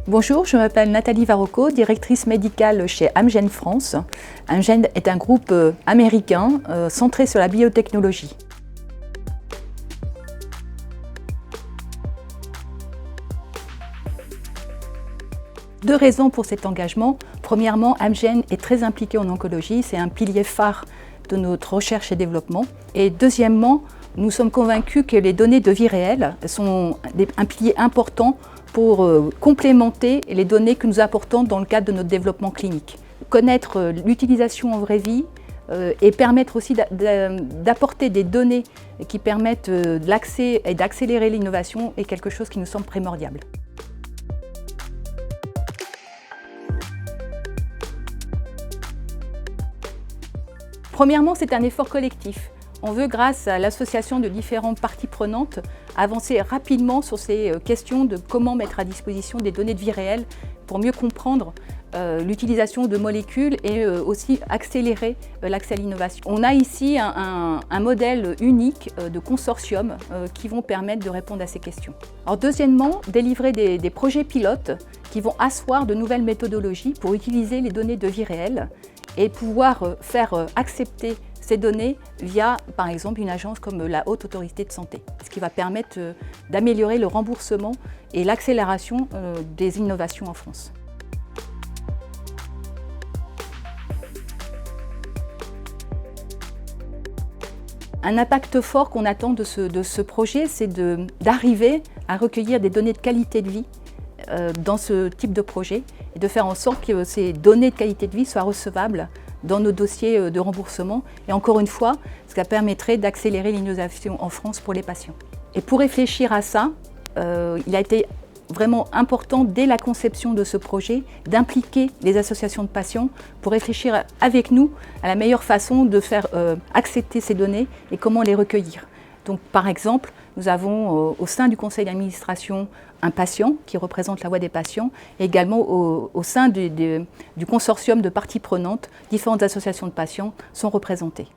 Bonjour, je m'appelle Nathalie Varocco, directrice médicale chez Amgen France. Amgen est un groupe américain centré sur la biotechnologie. Deux raisons pour cet engagement. Premièrement, Amgen est très impliqué en oncologie, c'est un pilier phare de notre recherche et développement. Et deuxièmement, nous sommes convaincus que les données de vie réelle sont un pilier important pour complémenter les données que nous apportons dans le cadre de notre développement clinique. Connaître l'utilisation en vraie vie et permettre aussi d'apporter des données qui permettent l'accès et d'accélérer l'innovation est quelque chose qui nous semble primordial. Premièrement, c'est un effort collectif. On veut, grâce à l'association de différentes parties prenantes, avancer rapidement sur ces questions de comment mettre à disposition des données de vie réelle pour mieux comprendre l'utilisation de molécules et aussi accélérer l'accès à l'innovation. On a ici un modèle unique de consortium qui vont permettre de répondre à ces questions. Alors, deuxièmement, délivrer des projets pilotes qui vont asseoir de nouvelles méthodologies pour utiliser les données de vie réelle et pouvoir faire accepter ces données via, par exemple, une agence comme la Haute Autorité de Santé, ce qui va permettre d'améliorer le remboursement et l'accélération des innovations en France. Un impact fort qu'on attend de ce projet, c'est d'arriver à recueillir des données de qualité de vie dans ce type de projet et de faire en sorte que ces données de qualité de vie soient recevables dans nos dossiers de remboursement. Et encore une fois, ça permettrait d'accélérer l'innovation en France pour les patients. Et pour réfléchir à ça, il a été vraiment important, dès la conception de ce projet, d'impliquer les associations de patients pour réfléchir avec nous à la meilleure façon de faire accepter ces données et comment les recueillir. Donc, par exemple, nous avons au sein du conseil d'administration un patient qui représente la voix des patients et également au sein du consortium de parties prenantes, différentes associations de patients sont représentées.